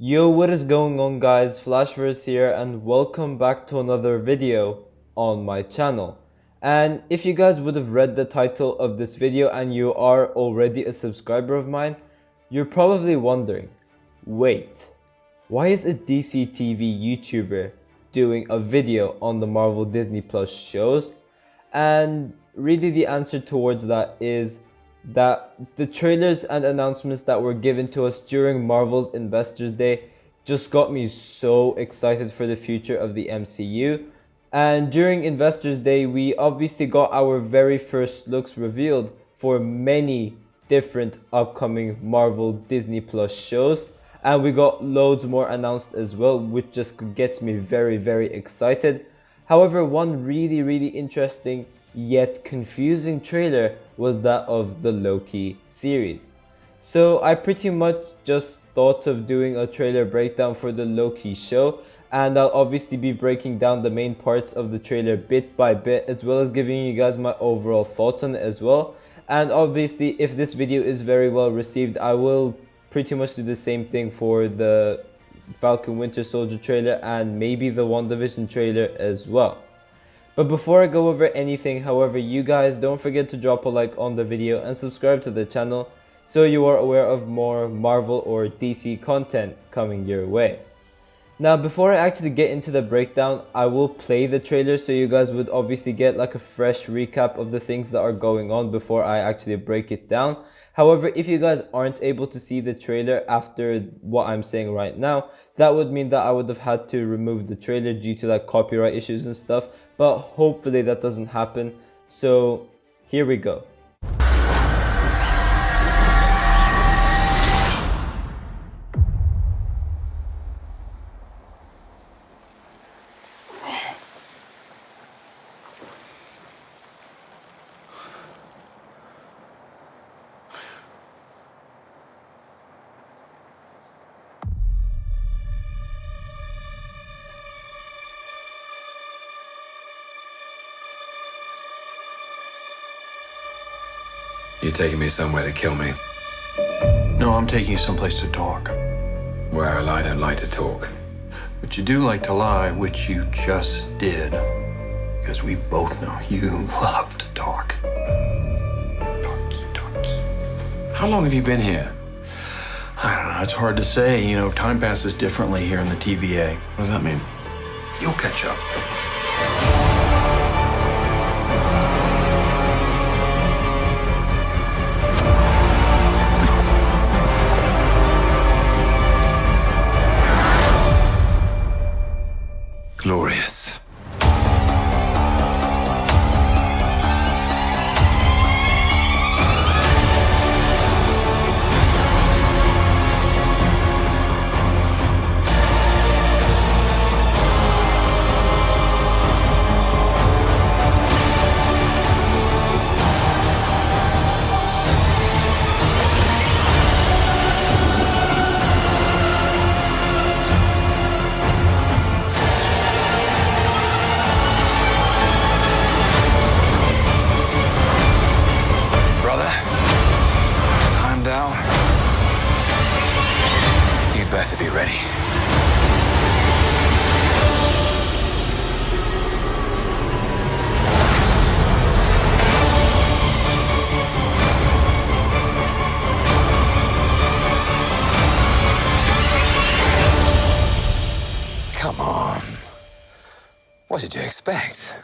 Yo, what is going on guys, Flashverse here and welcome back to another video on my channel. And if you guys would have read the title of this video and you are already a subscriber of mine, you're probably wondering, wait, why is a DCTV YouTuber doing a video on the Marvel Disney Plus shows? And really the answer towards that is that the trailers and announcements that were given to us during Marvel's Investors Day just got me so excited for the future of the MCU. And during Investors Day, we obviously got our very first looks revealed for many different upcoming Marvel Disney Plus shows. And we got loads more announced as well, which just gets me very excited. However, one really interesting yet confusing trailer was that of the Loki series. So I pretty much just thought of doing a trailer breakdown for the Loki show, and I'll obviously be breaking down the main parts of the trailer bit by bit, as well as giving you guys my overall thoughts on it as well. And obviously if this video is very well received, I will pretty much do the same thing for the Falcon Winter Soldier trailer and maybe the WandaVision trailer as well. But before I go over anything, however, you guys don't forget to drop a like on the video and subscribe to the channel so you are aware of more Marvel or DC content coming your way. Now, before I actually get into the breakdown, I will play the trailer so you guys would obviously get like a fresh recap of the things that are going on before I actually break it down. However, if you guys aren't able to see the trailer after what I'm saying right now, that would mean that I would have had to remove the trailer due to like copyright issues and stuff, but hopefully that doesn't happen. So here we go. You're taking me somewhere to kill me. No, I'm taking you someplace to talk. Well, I don't like to talk. But you do like to lie, which you just did. Because we both know you love to talk. Talky. How long have you been here? I don't know, it's hard to say. You know, time passes differently here in the TVA. What does that mean? You'll catch up. Glorious. Better be ready. Come on. What did you expect?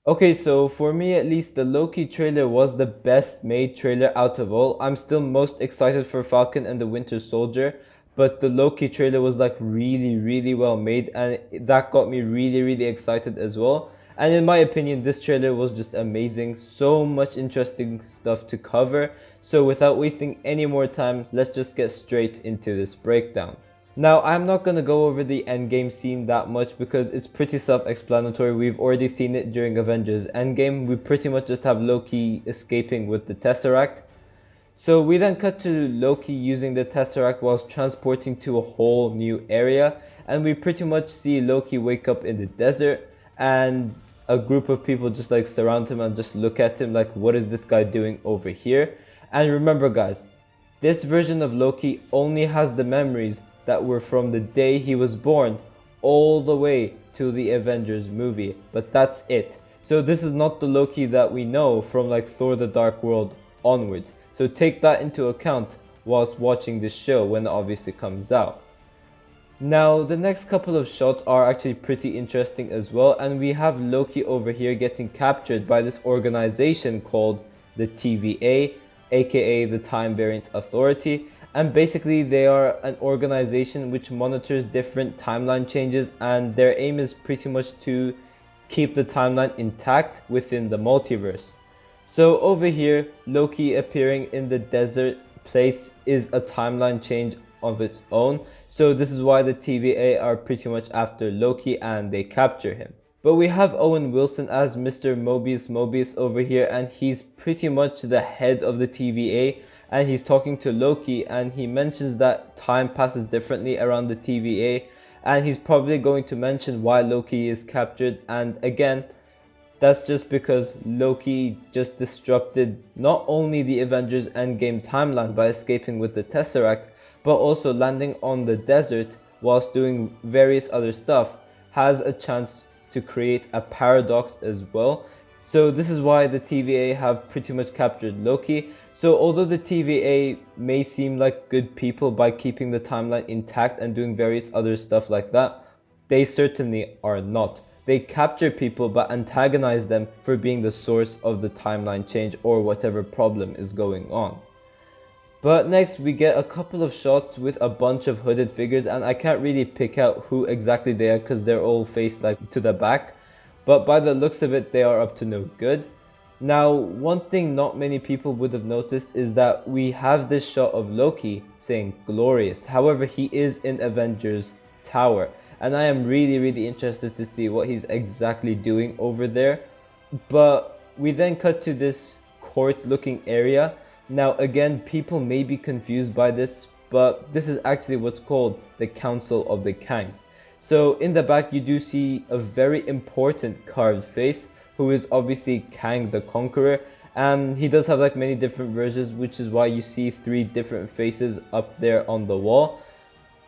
Okay, so for me at least, the Loki trailer was the best made trailer out of all. I'm still most excited for Falcon and the Winter Soldier, but the Loki trailer was like really well made, and that got me really excited as well. And in my opinion, this trailer was just amazing. So much interesting stuff to cover. So without wasting any more time, let's just get straight into this breakdown. Now, I'm not going to go over the Endgame scene that much because it's pretty self-explanatory. We've already seen it during Avengers Endgame. We pretty much just have Loki escaping with the Tesseract. So we then cut to Loki using the Tesseract whilst transporting to a whole new area. And we pretty much see Loki wake up in the desert. And a group of people just like surround him and just look at him like, what is this guy doing over here? And remember guys, this version of Loki only has the memories that were from the day he was born all the way to the Avengers movie, but that's it. So this is not the Loki that we know from like Thor the Dark World onwards. So take that into account whilst watching this show when it obviously comes out. Now the next couple of shots are actually pretty interesting as well, and we have Loki over here getting captured by this organization called the TVA, aka the Time Variance Authority, and basically they are an organization which monitors different timeline changes, and their aim is pretty much to keep the timeline intact within the multiverse. So over here, Loki appearing in the desert place is a timeline change of its own, so this is why the TVA are pretty much after Loki and they capture him. But we have Owen Wilson as Mr. Mobius over here, and he's pretty much the head of the TVA, and he's talking to Loki, and he mentions that time passes differently around the TVA, and he's probably going to mention why Loki is captured. And again, that's just because Loki just disrupted not only the Avengers Endgame timeline by escaping with the Tesseract, but also landing on the desert whilst doing various other stuff has a chance to create a paradox as well. So this is why the TVA have pretty much captured Loki. So although the TVA may seem like good people by keeping the timeline intact and doing various other stuff like that, they certainly are not. They capture people but antagonize them for being the source of the timeline change or whatever problem is going on. But next we get a couple of shots with a bunch of hooded figures, and I can't really pick out who exactly they are because they're all faced like to the back. But by the looks of it, they are up to no good. Now, one thing not many people would have noticed is that we have this shot of Loki saying glorious. However, he is in Avengers Tower, and I am really interested to see what he's exactly doing over there. But we then cut to this court looking area. Now again, people may be confused by this, but this is actually what's called the Council of the Kangs. So in the back you do see a very important carved face, who is obviously Kang the Conqueror, and he does have like many different versions, which is why you see 3 different faces up there on the wall.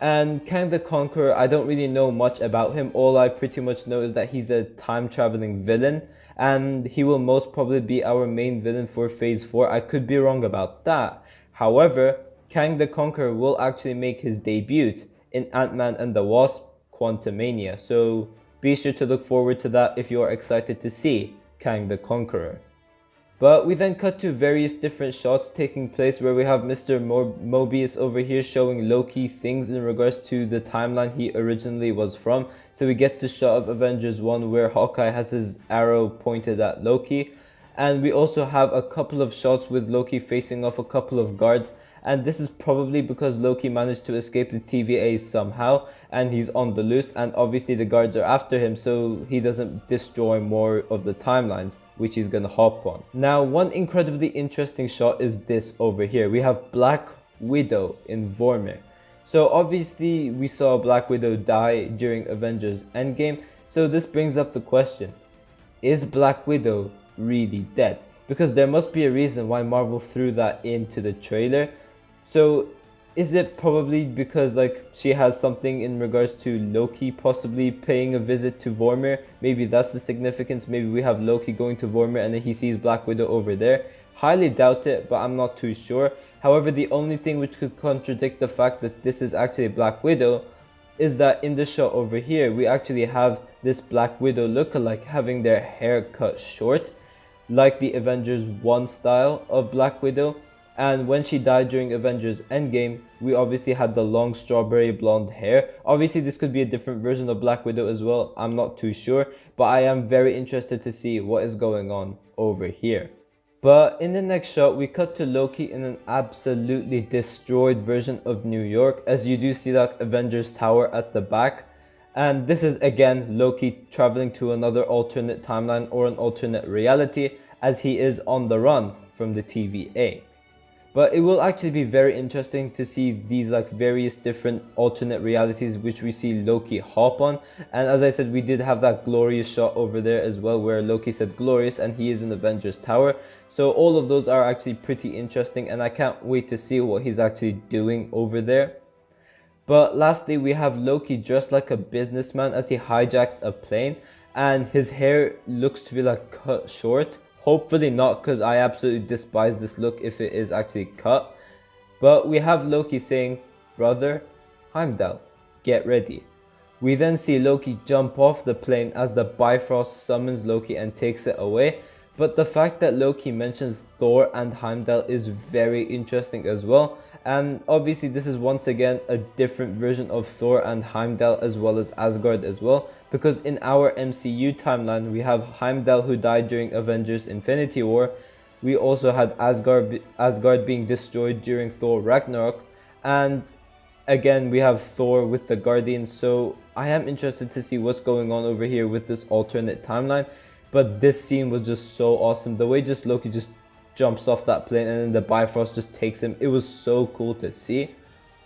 And Kang the Conqueror, I don't really know much about him. All I pretty much know is that he's a time traveling villain, and he will most probably be our main villain for phase 4. I could be wrong about that. However, Kang the Conqueror will actually make his debut in Ant-Man and the Wasp Quantumania, so be sure to look forward to that if you are excited to see Kang the Conqueror. But we then cut to various different shots taking place where we have Mr. Mobius over here showing Loki things in regards to the timeline he originally was from. So we get the shot of Avengers 1 where Hawkeye has his arrow pointed at Loki. And we also have a couple of shots with Loki facing off a couple of guards. And this is probably because Loki managed to escape the TVA somehow and he's on the loose, and obviously the guards are after him so he doesn't destroy more of the timelines, which he's gonna hop on. Now, one incredibly interesting shot is this over here. We have Black Widow in Vormir. So obviously we saw Black Widow die during Avengers Endgame, so this brings up the question, is Black Widow really dead? Because there must be a reason why Marvel threw that into the trailer. So is it probably because like she has something in regards to Loki possibly paying a visit to Vormir? Maybe that's the significance. Maybe we have Loki going to Vormir and then he sees Black Widow over there. Highly doubt it, but I'm not too sure. However, the only thing which could contradict the fact that this is actually Black Widow is that in the shot over here, we actually have this Black Widow lookalike having their hair cut short, like the Avengers 1 style of Black Widow. And when she died during Avengers Endgame, we obviously had the long strawberry blonde hair. Obviously this could be a different version of Black Widow as well, I'm not too sure, but I am very interested to see what is going on over here. But in the next shot, we cut to Loki in an absolutely destroyed version of New York, as you do see that Avengers Tower at the back. And this is again Loki traveling to another alternate timeline or an alternate reality, as he is on the run from the TVA. But it will actually be very interesting to see these like various different alternate realities which we see Loki hop on. And as I said, we did have that glorious shot over there as well where Loki said glorious and he is in Avengers Tower. So all of those are actually pretty interesting and I can't wait to see what he's actually doing over there. But lastly, we have Loki dressed like a businessman as he hijacks a plane, and his hair looks to be like cut short. Hopefully not, because I absolutely despise this look if it is actually cut. But we have Loki saying, "Brother, Heimdall, get ready." We then see Loki jump off the plane as the Bifrost summons Loki and takes it away. But the fact that Loki mentions Thor and Heimdall is very interesting as well. And obviously this is once again a different version of Thor and Heimdall as well as Asgard as well. Because in our MCU timeline we have Heimdall who died during Avengers Infinity War. We also had Asgard being destroyed during Thor Ragnarok. And again we have Thor with the Guardians. So I am interested to see what's going on over here with this alternate timeline. But this scene was just so awesome. The way just Loki just jumps off that plane and then the Bifrost just takes him. It was so cool to see.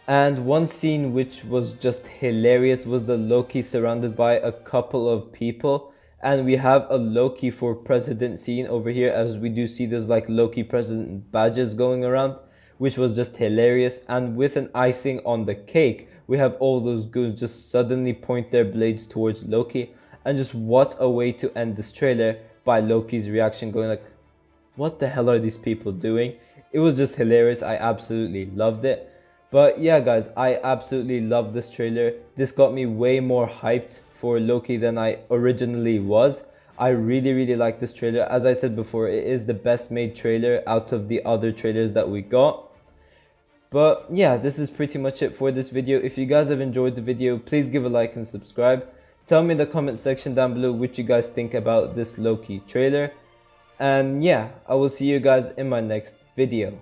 And one scene which was just hilarious was the Loki surrounded by a couple of people. And we have a Loki for President scene over here, as we do see there's like Loki President badges going around, which was just hilarious. And with an icing on the cake, we have all those goons just suddenly point their blades towards Loki. And just what a way to end this trailer, by Loki's reaction going like, what the hell are these people doing? It was just hilarious. I absolutely loved it. But yeah guys, I absolutely loved this trailer. This got me way more hyped for Loki than I originally was. I really like this trailer. As I said before, it is the best made trailer out of the other trailers that we got. But yeah, this is pretty much it for this video. If you guys have enjoyed the video, please give a like and subscribe. Tell me in the comment section down below what you guys think about this Loki trailer. And yeah, I will see you guys in my next video.